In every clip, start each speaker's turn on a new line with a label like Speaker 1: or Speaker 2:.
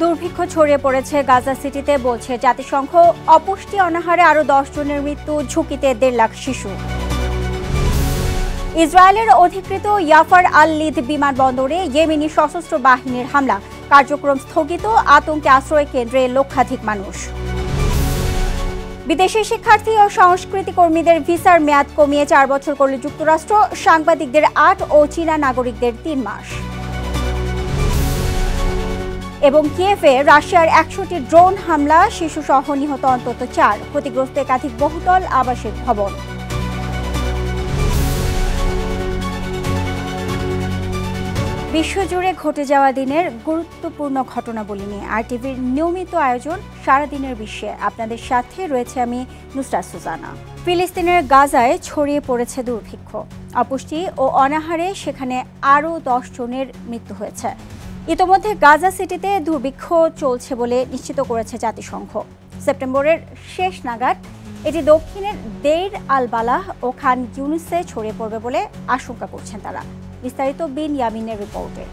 Speaker 1: দুর্ভিক্ষ ছড়িয়ে পড়েছে গাজা সিটিতে, বলছে জাতিসংঘ। অপুষ্টি অনাহারে আরও 10 জনের মৃত্যু, ঝুঁকিতে 1.5 লাখ শিশু। ইসরায়েলের অধিকৃত ইয়াফার আল-লিদ বিমানবন্দরে ইয়েমেনি সশস্ত্র বাহিনীর হামলা, কার্যক্রম স্থগিত, আতঙ্কে আশ্রয় কেন্দ্রে লক্ষাধিক মানুষ। বিদেশি শিক্ষার্থী ও সংস্কৃতি কর্মীদের ভিসার মেয়াদ কমিয়ে 4 বছর করল যুক্তরাষ্ট্র, সাংবাদিকদের 8 ও চীনা নাগরিকদের 3 মাস। এবং কিয়েভে রাশিয়ার 100টি ড্রোন হামলা, শিশুসহ নিহত অন্তত 4, ক্ষতিগ্রস্ত একাধিক বহুতল আবাসিক ভবন। বিশ্বজুড়ে ঘটে যাওয়া দিনের গুরুত্বপূর্ণ ঘটনাবলী নিয়ে আরটিভির নিয়মিত আয়োজন সারাদিনের বিশ্বে আপনাদের সাথে রয়েছে আমি নুসরাত সুজানা। ফিলিস্তিনের গাজায় ছড়িয়ে পড়েছে দুর্ভিক্ষ, অপুষ্টি ও অনাহারে সেখানে আরও 10 জনের মৃত্যু হয়েছে। ইতোমধ্যে গাজা সিটিতে দুর্ভিক্ষ চলছে বলে নিশ্চিত করেছে জাতিসংঘ। সেপ্টেম্বরের শেষ নাগাদ এটি দক্ষিণের দেইর আল বালাহ ও খান ইউনিসে ছড়িয়ে পড়বে বলে আশঙ্কা করছেন তারা। বিস্তারিত বিন ইয়ামিনের রিপোর্টে।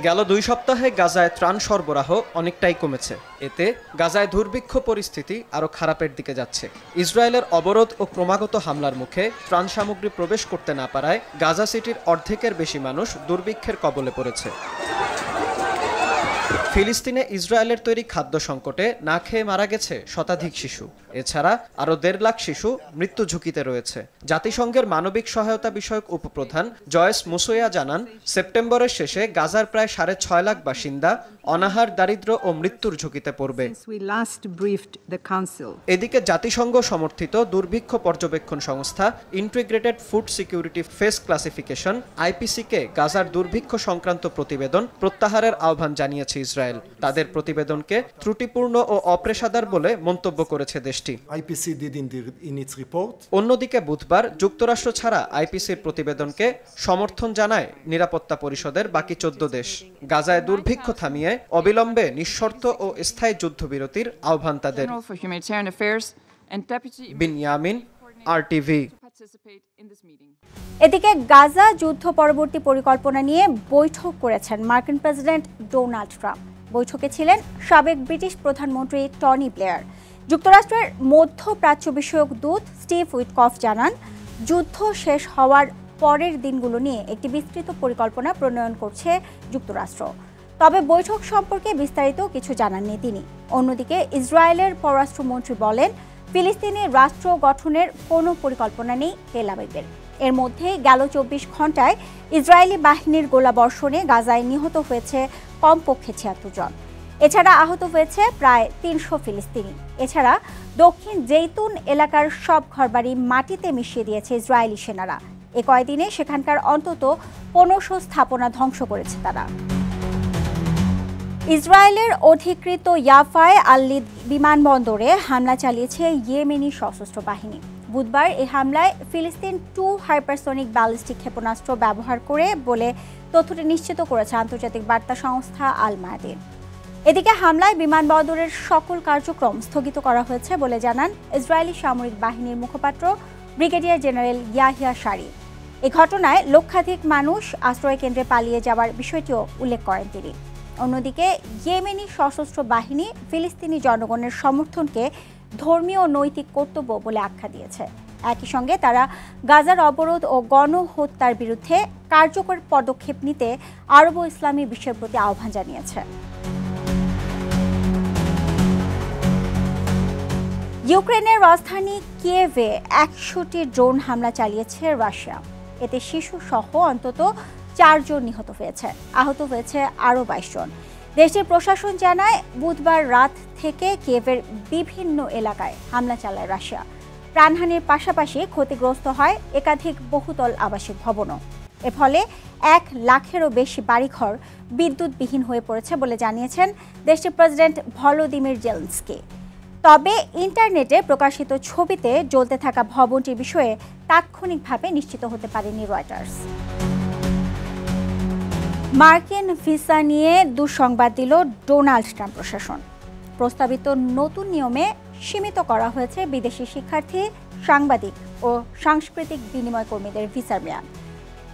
Speaker 2: গেল 2 সপ্তাহে গাজায় ত্রাণ সরবরাহ অনেকটাই কমেছে। এতে গাজায় দুর্ভিক্ষ পরিস্থিতি আরও খারাপের দিকে যাচ্ছে। ইসরায়েলের অবরোধ ও ক্রমাগত হামলার মুখে ত্রাণ সামগ্রী প্রবেশ করতে না পারায় গাজা সিটির অর্ধেকের বেশি মানুষ দুর্ভিক্ষের কবলে পড়েছে। ফিলিস্তিনে ইসরায়েলের তৈরি খাদ্য সংকটে না খেয়ে মারা গেছে শতাধিক শিশু। এছাড়া আরও 1.5 লাখ শিশু মৃত্যু ঝুঁকিতে রয়েছে। জাতিসংঘের মানবিক সহায়তা বিষয়ক উপপ্রধান জয়েস মুসোয়া জানান, সেপ্টেম্বরের শেষে গাজার প্রায় 6.5 লাখ বাসিন্দা অনাহার, দারিদ্র্য ও মৃত্যুর ঝুঁকিতে পড়বে। এদিকে জাতিসংঘ সমর্থিত দুর্ভিক্ষ পর্যবেক্ষণ সংস্থা integrated food security phase classification আইপিসিকে গাজার দুর্ভিক্ষ সংক্রান্ত প্রতিবেদন প্রত্যাহারের আহ্বান জানিয়েছে ইসরায়েল। তাদের প্রতিবেদনকে ত্রুটিপূর্ণ ও অপেশাদার বলে মন্তব্য করেছে দেশটি। অন্যদিকে বুধবার যুক্তরাষ্ট্র ছাড়া আইপিসির প্রতিবেদনকে সমর্থন জানায় নিরাপত্তা পরিষদের বাকি 14 দেশ। গাজায় দুর্ভিক্ষ থামিয়ে অবিলম্বে নিঃশর্ত ও স্থায়ী যুদ্ধবিরতির আহ্বান তাদের। বিন ইয়ামিন, আরটিভি।
Speaker 1: এদিকে গাজা যুদ্ধ পরবর্তী পরিকল্পনা নিয়ে বৈঠক করেছেন মার্কিন প্রেসিডেন্ট ডোনাল্ড ট্রাম্প। বৈঠকে ছিলেন সাবেক ব্রিটিশ প্রধানমন্ত্রী টনি ব্লেয়ার। যুক্তরাষ্ট্রের মধ্যপ্রাচ্য বিষয়ক দূত স্টিভ উইটকফ জানান, যুদ্ধ শেষ হওয়ার পরের দিনগুলো নিয়ে একটি বিস্তৃত পরিকল্পনা প্রণয়ন করছে যুক্তরাষ্ট্র। তবে বৈঠক সম্পর্কে বিস্তারিত কিছু জানাননি তিনি। অন্যদিকে ইসরায়েলের পররাষ্ট্রমন্ত্রী বলেন, ফিলিস্তিনি রাষ্ট্র গঠনের কোনো পরিকল্পনা নেই তেল আবিবের। এর মধ্যে গেল 24 ঘন্টায় ইসরায়েলি বাহিনীর গোলাবর্ষণে গাজায় নিহত হয়েছে কমপক্ষে 76 জন। এছাড়া আহত হয়েছে প্রায় 300 ফিলিস্তিনি। এছাড়া দক্ষিণ জেইতুন এলাকার সব ঘরবাড়ি মাটিতে মিশিয়ে দিয়েছে ইসরায়েলি সেনারা। এ কয়েকদিনে সেখানকার অন্তত 1500 স্থাপনা ধ্বংস করেছে তারা। ইসরায়েলের অধিকৃত ইয়াফায় আল-লিদ বিমানবন্দরে হামলা চালিয়েছে ইয়েমেনি সশস্ত্র বাহিনী। বুধবার এই হামলায় ফিলিস্তিন 2 হাইপারসনিক ব্যালিস্টিক ক্ষেপণাস্ত্র ব্যবহার করে বলে তথ্যটি নিশ্চিত করেছে আন্তর্জাতিক বার্তা সংস্থা আল মায়াদিন। এদিকে হামলায় বিমানবন্দরের সকল কার্যক্রম স্থগিত করা হয়েছে বলে জানান ইসরায়েলি সামরিক বাহিনীর মুখপাত্র ব্রিগেডিয়ার জেনারেল ইয়াহিয়া শারি। এই ঘটনায় লক্ষাধিক মানুষ আশ্রয় কেন্দ্রে পালিয়ে যাওয়ার বিষয়টিও উল্লেখ করেন তিনি। অন্যদিকে ইয়েমেনি সশস্ত্র বাহিনী ফিলিস্তিনি জনগণের সমর্থনকে ধর্মীয় ও নৈতিক কর্তব্য বলে আখ্যা দিয়েছে। একই সঙ্গে তারা গাজার অবরোধ ও গণহত্যার বিরুদ্ধে কার্যকর পদক্ষেপ নিতে আরব ইসলামী বিশ্বের প্রতি আহ্বান জানিয়েছে। ইউক্রেনের রাজধানী কিয়েভে 100টি ড্রোন হামলা চালিয়েছে রাশিয়া। এতে শিশু সহ অন্তত 4 জন নিহত হয়েছে, আহত হয়েছে আরও 22 জন। দেশটির প্রশাসন জানায়, বুধবার রাত থেকে কিয়েভের বিভিন্ন এলাকায় হামলা চালায় রাশিয়া। প্রাণহানির পাশাপাশি ক্ষতিগ্রস্ত হয় একাধিক বহুতল আবাসিক ভবনও। এর ফলে 1 লাখেরও বেশি বাড়িঘর বিদ্যুৎবিহীন হয়ে পড়েছে বলে জানিয়েছেন দেশটির প্রেসিডেন্ট ভলোদিমির জেলেনস্কি। তবে ইন্টারনেটে প্রকাশিত ছবিতে জ্বলতে থাকা ভবনটির বিষয়ে তাৎক্ষণিকভাবে নিশ্চিত হতে পারেনি রয়টার্স। মার্কিন ভিসা নিয়ে দুঃসংবাদ দিল ডোনাল্ড ট্রাম্প প্রশাসন। প্রস্তাবিত নতুন নিয়মে সীমিত করা হয়েছে বিদেশি শিক্ষার্থী, সাংবাদিক ও সাংস্কৃতিক বিনিময় কর্মীদের ভিসার মেয়াদ।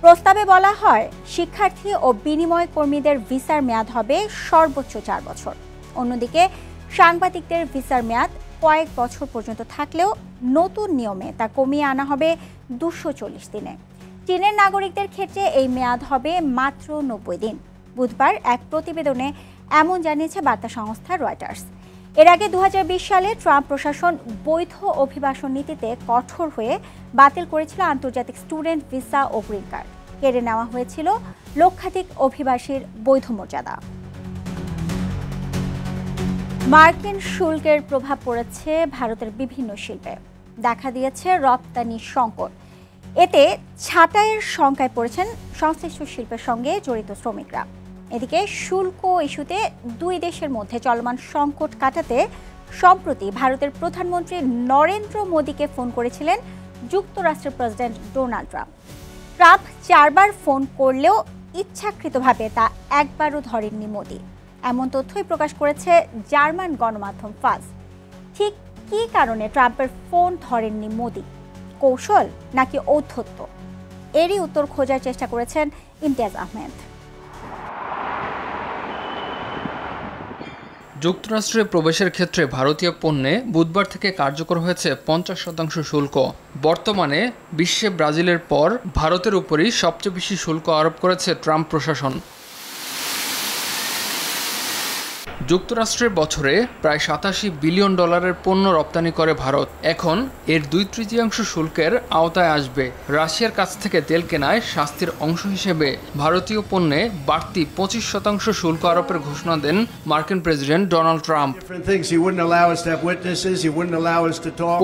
Speaker 1: প্রস্তাবে বলা হয় শিক্ষার্থী ও বিনিময় কর্মীদের ভিসার মেয়াদ হবে সর্বোচ্চ 4 বছর। অন্যদিকে সাংবাদিকদের ভিসার মেয়াদ কয়েক বছর পর্যন্ত থাকলেও নতুন নিয়মে তা কমিয়ে আনা হবে 240 দিনে। চীনের নাগরিকদের ক্ষেত্রে এই মেয়াদ হবে মাত্র 90 দিন। বুধবার এক প্রতিবেদনে এমন জানিয়েছে বার্তা সংস্থা রয়টার্স। এর আগে 2020 সালে ট্রাম্প প্রশাসন বৈধ অভিবাসন নীতিতে কঠোর হয়ে বাতিল করেছিল আন্তর্জাতিক স্টুডেন্ট ভিসা ও গ্রিন কার্ড। কেড়ে নেওয়া হয়েছিল লক্ষাধিক অভিবাসীর বৈধ মর্যাদা। মার্কিন শুল্কের প্রভাব পড়েছে ভারতের বিভিন্ন শিল্পে। দেখা দিয়েছে রপ্তানি সংকট। এতে ছাঁটাইয়ের শঙ্কায় পড়েছেন সংশ্লিষ্ট শিল্পের সঙ্গে জড়িত শ্রমিকরা। এদিকে শুল্ক ইস্যুতে দুই দেশের মধ্যে চলমান সংকট কাটাতে সম্প্রতি ভারতের প্রধানমন্ত্রী নরেন্দ্র মোদীকে ফোন করেছিলেন যুক্তরাষ্ট্রের প্রেসিডেন্ট ডোনাল্ড ট্রাম্প। ট্রাম্প 4 বার ফোন করলেও ইচ্ছাকৃতভাবে তা একবারও ধরেননি মোদী। এমন তথ্যই প্রকাশ করেছে জার্মান গণমাধ্যম ফাজ। ঠিক কী কারণে ট্রাম্পের ফোন ধরেননি মোদী? কৌশল নাকি ঔদ্ধত্য? এরই উত্তর খোঁজার চেষ্টা করেছেন ইমতিয়াজ আহমেদ।
Speaker 3: যুক্তরাষ্ট্রে প্রবেশের ক্ষেত্রে ভারতীয় পণ্যে বুধবার থেকে কার্যকর হয়েছে 50% শুল্ক। বর্তমানে বিশ্বে ব্রাজিলের পর ভারতের উপরই সবচেয়ে বেশি শুল্ক আরোপ করেছে ট্রাম্প প্রশাসন। যুক্তরাষ্ট্রের বছরে প্রায় $87 বিলিয়ন পণ্য রপ্তানি করে ভারত। এখন এর 2/3 শুল্কের আওতায় আসবে। রাশিয়ার কাছ থেকে তেল কেনায় শাস্তির অংশ হিসেবে ভারতীয় পণ্যে বাড়তি 25% শুল্ক আরোপের ঘোষণা দেন মার্কিন প্রেসিডেন্ট ডোনাল্ড ট্রাম্প।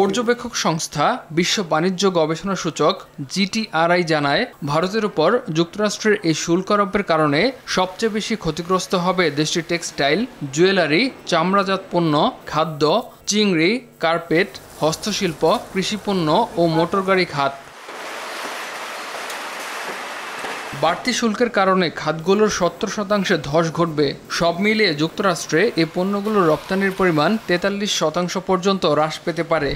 Speaker 3: পর্যবেক্ষক সংস্থা বিশ্ব বাণিজ্য গবেষণা সূচক GTRI জানায়, ভারতের উপর যুক্তরাষ্ট্রের এই শুল্ক আরোপের কারণে সবচেয়ে বেশি ক্ষতিগ্রস্ত হবে দেশটির টেক্সটাইল, জুয়েলারি, চামড়াজাত পণ্য, খাদ্য, চিংড়ি, কার্পেট, হস্তশিল্প, কৃষিপণ্য ও মোটরগাড়ি খাত। বাড়তি শুল্কের কারণে খাতগুলোর 70% ধস ঘটবে। সব মিলিয়ে যুক্তরাষ্ট্রে এই পণ্যগুলোর রপ্তানির পরিমাণ 43% পর্যন্ত হ্রাস পেতে পারে।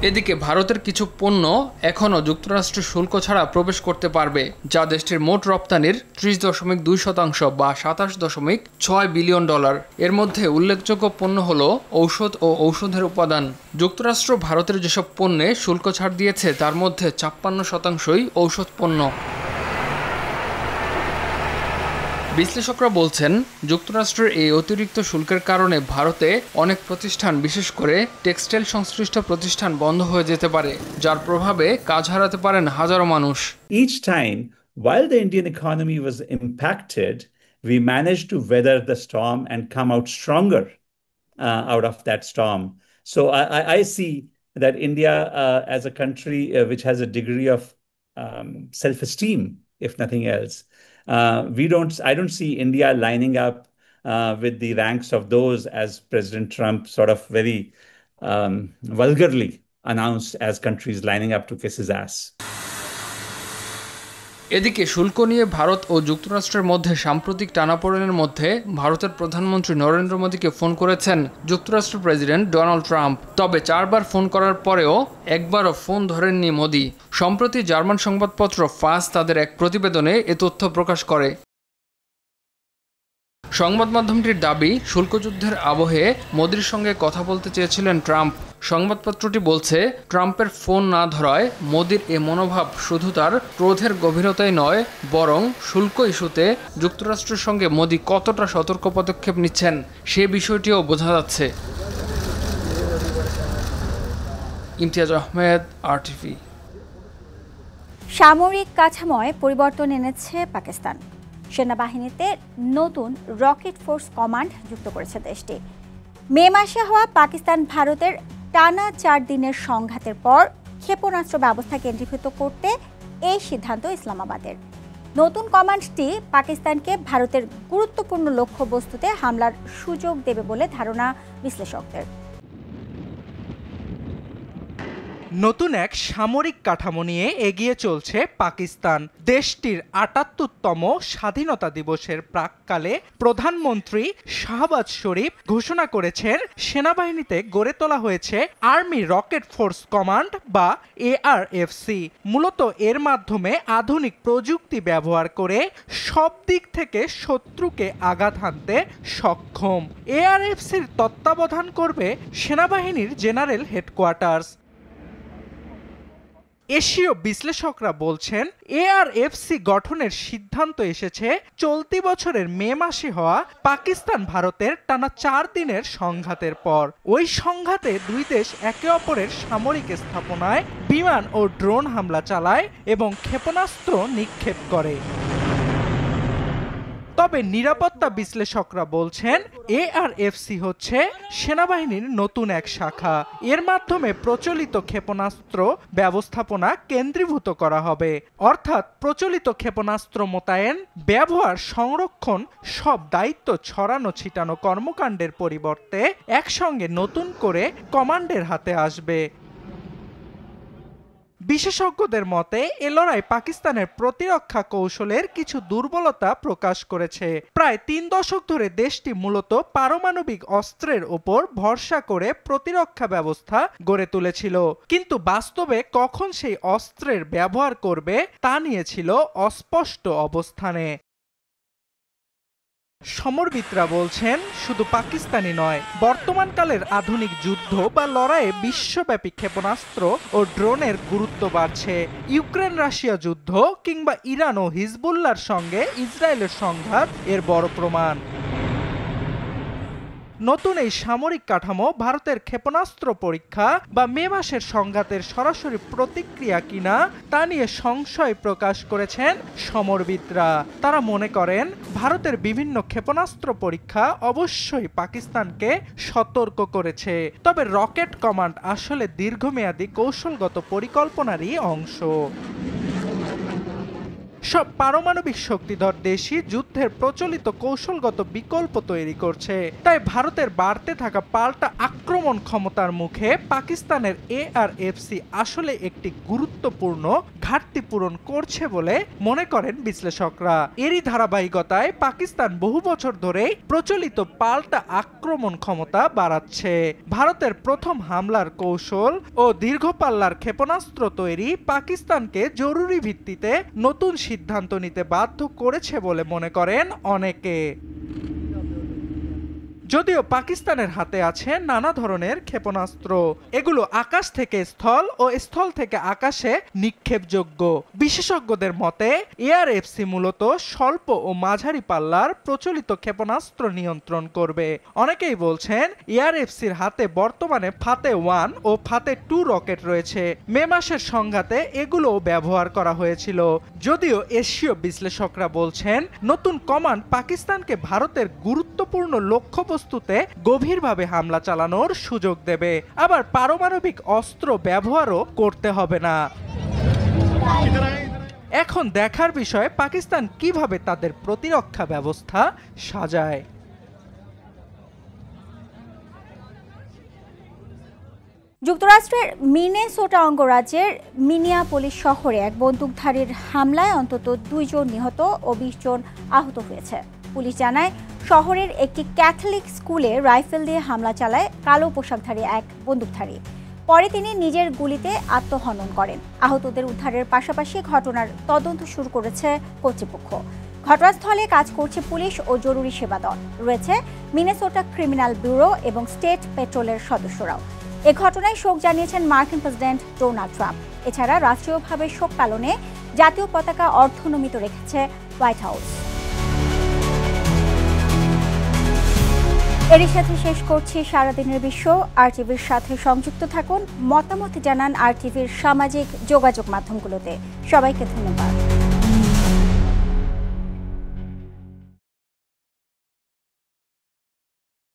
Speaker 3: এদিকে ভারতের কিছু পণ্য এখনও যুক্তরাষ্ট্রের শুল্ক ছাড়া প্রবেশ করতে পারবে, যা দেশটির মোট রপ্তানির 30.2% বা $27.6 বিলিয়ন। এর মধ্যে উল্লেখযোগ্য পণ্য হল ঔষধ ও ঔষধের উপাদান। যুক্তরাষ্ট্র ভারতের যেসব পণ্যে শুল্ক ছাড় দিয়েছে তার মধ্যে 56%ই ঔষধ পণ্য। বিশ্লেষকরা বলছেন, যুক্তরাষ্ট্রের এই অতিরিক্ত শুল্কের কারণে ভারতে অনেক প্রতিষ্ঠান, বিশেষ করে টেক্সটাইল সংশ্লিষ্ট প্রতিষ্ঠান বন্ধ হয়ে যেতে পারে, যার প্রভাবে কাজ হারাতে পারেন হাজারো মানুষ।
Speaker 4: Each time, while the Indian economy was impacted, we managed to weather the storm and come out stronger out of that storm. So I see that India, as a country which has a degree of self-esteem, if nothing else, I don't see India lining up with the ranks of those, as President Trump sort of very vulgarly announced, as countries lining up to kiss his ass.
Speaker 3: এদিকে শুল্ক নিয়ে ভারত ও যুক্তরাষ্ট্রের মধ্যে সাম্প্রতিক টানাপোড়েনের মধ্যে ভারতের প্রধানমন্ত্রী নরেন্দ্র মোদীকে ফোন করেছেন যুক্তরাষ্ট্রের প্রেসিডেন্ট ডোনাল্ড ট্রাম্প। তবে 4 বার ফোন করার পরেও একবারও ফোন ধরেননি মোদী। সম্প্রতি জার্মান সংবাদপত্র ফাজ তাদের এক প্রতিবেদনে এ তথ্য প্রকাশ করে। সংবাদ মাধ্যমটির দাবি, শুল্কযুদ্ধের আবহে মোদির সঙ্গে কথা বলতে চেয়েছিলেন ট্রাম্প। সংবাদপত্রটি বলছে, ট্রাম্পের ফোন না ধরায় মোদির এ মনোভাব শুধু তার ক্রোধের গভীরতাই নয়, বরং শুল্ক ইস্যুতে যুক্তরাষ্ট্রের সঙ্গে মোদি কতটা সতর্ক পদক্ষেপ নিচ্ছেন সে বিষয়টিও বোঝা যাচ্ছে। ইমতিয়াজ আহমেদ, RTV।
Speaker 1: সামরিক কাঠামোয় পরিবর্তন এনেছে পাকিস্তান। সেনাবাহিনীতে নতুন রকেট ফোর্স কমান্ড যুক্ত করেছে দেশটি। মে মাসে হওয়া পাকিস্তান ভারতের টানা 4 দিনের সংঘাতের পর ক্ষেপণাস্ত্র ব্যবস্থা কেন্দ্রীভূত করতে এই সিদ্ধান্ত ইসলামাবাদের। নতুন কমান্ডটি পাকিস্তানকে ভারতের গুরুত্বপূর্ণ লক্ষ্যবস্তুতে হামলার সুযোগ দেবে বলে ধারণা বিশ্লেষকদের।
Speaker 5: নতুন এক সামরিক কাঠামো নিয়ে এগিয়ে চলছে পাকিস্তান। দেশটির ৭৮তম স্বাধীনতা দিবসের প্রাক্কালে প্রধানমন্ত্রী শাহবাজ শরীফ ঘোষণা করেছেন সেনাবাহিনীতে গড়ে তোলা হয়েছে আর্মি রকেট ফোর্স কমান্ড বা ARFC। মূলত এর মাধ্যমে আধুনিক প্রযুক্তি ব্যবহার করে সব দিক থেকে শত্রুকে আঘাত হানতে সক্ষম। ARFCর তত্ত্বাবধান করবে সেনাবাহিনীর জেনারেল হেডকোয়ার্টার্স। এশীয় বিশ্লেষকরা বলছেন ARFC গঠনের সিদ্ধান্ত এসেছে চলতি বছরের মে মাসে হওয়া পাকিস্তান ভারতের টানা 4 দিনের সংঘাতের পর। ওই সংঘাতে দুই দেশ একে অপরের সামরিক স্থাপনায় বিমান ও ড্রোন হামলা চালায় এবং ক্ষেপণাস্ত্র নিক্ষেপ করে। তবে নিরাপত্তা বিশ্লেষকরা বলছেন ARFC হচ্ছে সেনাবাহিনীর নতুন এক শাখা। এর মাধ্যমে প্রচলিত ক্ষেপণাস্ত্র ব্যবস্থাপনা কেন্দ্রীভূত করা হবে, অর্থাৎ প্রচলিত ক্ষেপণাস্ত্র মোতায়েন, ব্যবহার, সংরক্ষণ সব দায়িত্ব ছড়ানো ছিটানো কর্মকাণ্ডের পরিবর্তে একসঙ্গে নতুন করে কমান্ডের হাতে আসবে। বিশেষজ্ঞদের মতে এ লড়াই পাকিস্তানের প্রতিরক্ষা কৌশলের কিছু দুর্বলতা প্রকাশ করেছে। প্রায় 3 দশক ধরে দেশটি মূলত পারমাণবিক অস্ত্রের ওপর ভরসা করে প্রতিরক্ষা ব্যবস্থা গড়ে তুলেছিল, কিন্তু বাস্তবে কখন সেই অস্ত্রের ব্যবহার করবে তা নিয়ে ছিল অস্পষ্ট অবস্থানে। সমরবিদরা বলছেন শুধু পাকিস্তানি নয়, বর্তমানকালের আধুনিক যুদ্ধ বা লড়াইয়ে বিশ্বব্যাপী ক্ষেপণাস্ত্র ও ড্রোনের গুরুত্ব বাড়ছে। ইউক্রেন রাশিয়া যুদ্ধ কিংবা ইরান ও হিজবুল্লাহর সঙ্গে ইসরায়েলের সংঘাত এর বড় প্রমাণ। নতুন এই সামরিক কাঠামো ভারতের ক্ষেপণাস্ত্র পরীক্ষা বা মে মাসের সংঘাতের সরাসরি প্রতিক্রিয়া কিনা তা নিয়ে সংশয় প্রকাশ করেছেন সমরবিদরা। তারা মনে করেন ভারতের বিভিন্ন ক্ষেপণাস্ত্র পরীক্ষা অবশ্যই পাকিস্তানকে সতর্ক করেছে, তবে রকেট কমান্ড আসলে দীর্ঘমেয়াদী কৌশলগত পরিকল্পনারই অংশ। সব পারমাণবিক শক্তিধর দেশই যুদ্ধের প্রচলিত কৌশলগত বিকল্প তৈরি করছে, তাই ভারতের বাড়তে থাকা পাল্টা আক্রমণ ক্ষমতার মুখে পাকিস্তানের ARFC আসলে একটি গুরুত্বপূর্ণ ঘাটতি পূরণ করছে বলে মনে করেন বিশ্লেষকরা। এরই ধারাবাহিকতায় পাকিস্তান বহু বছর ধরেই প্রচলিত পাল্টা আক্রমণ ক্ষমতা বাড়াচ্ছে। ভারতের প্রথম হামলার কৌশল ও দীর্ঘপাল্লার ক্ষেপণাস্ত্র তৈরি পাকিস্তানকে জরুরি ভিত্তিতে নতুন সিদ্ধান্ত নিতে বাধ্য করেছে বলে মনে করেন অনেকে। যদিও পাকিস্তানের হাতে আছে নানা ধরনের ক্ষেপণাস্ত্র, এগুলো আকাশ থেকে স্থল ও স্থল থেকে আকাশে নিক্ষেপযোগ্য। বিশেষজ্ঞদের মতে ARFC মূলত স্বল্প ও মাঝারি পাল্লার প্রচলিত ক্ষেপণাস্ত্র নিয়ন্ত্রণ করবে। অনেকেই বলছেন ARFCর হাতে বর্তমানে ফাতে 1 ও ফাতে 2 রকেট রয়েছে। মে মাসের সংঘাতে এগুলোও ব্যবহার করা হয়েছিল। যদিও এশীয় বিশ্লেষকরা বলছেন নতুন কমান্ড পাকিস্তানকে ভারতের গুরুত্বপূর্ণ লক্ষ্যবস্তুতে গভীরভাবে হামলা চালানোর সুযোগ দেবে, আবার পারমাণবিক অস্ত্র ব্যবহারও করতে হবে না। এখন দেখার বিষয় পাকিস্তান কিভাবে তাদের প্রতিরক্ষা ব্যবস্থা সাজায়।
Speaker 1: যুক্তরাষ্ট্রের মিনেসোটা অঙ্গরাজ্যের মিনিয়াপোলিস শহরে এক বন্দুকধারীর হামলায় অন্তত 2 জন নিহত ও 20 জন আহত হয়েছে। পুলিশ জানায় শহরের একটি ক্যাথলিক স্কুলে রাইফেল দিয়ে হামলা চালায় কালো পোশাকধারী এক বন্দুকধারী। পরে তিনি নিজের গুলিতে আত্মহনন করেন। আহতদের উদ্ধারের পাশাপাশি ঘটনার তদন্ত শুরু করেছে কর্তৃপক্ষ। ঘটনাস্থলে কাজ করছে পুলিশ ও জরুরি সেবা দল। রয়েছে মিনেসোটা ক্রিমিনাল ব্যুরো এবং স্টেট পেট্রোলের সদস্যরাও। এ ঘটনায় শোক জানিয়েছেন মার্কিন প্রেসিডেন্ট ডোনাল্ড ট্রাম্প। এছাড়া রাষ্ট্রীয়ভাবে শোক পালনে জাতীয় পতাকা অর্ধনমিত রেখেছে হোয়াইট হাউস। এরই সাথে শেষ করছি সারাদিনের বিশ্ব। RTVর সাথে সংযুক্ত থাকুন, মতামত জানান RTVর সামাজিক যোগাযোগ মাধ্যমগুলোতে। সবাইকে ধন্যবাদ।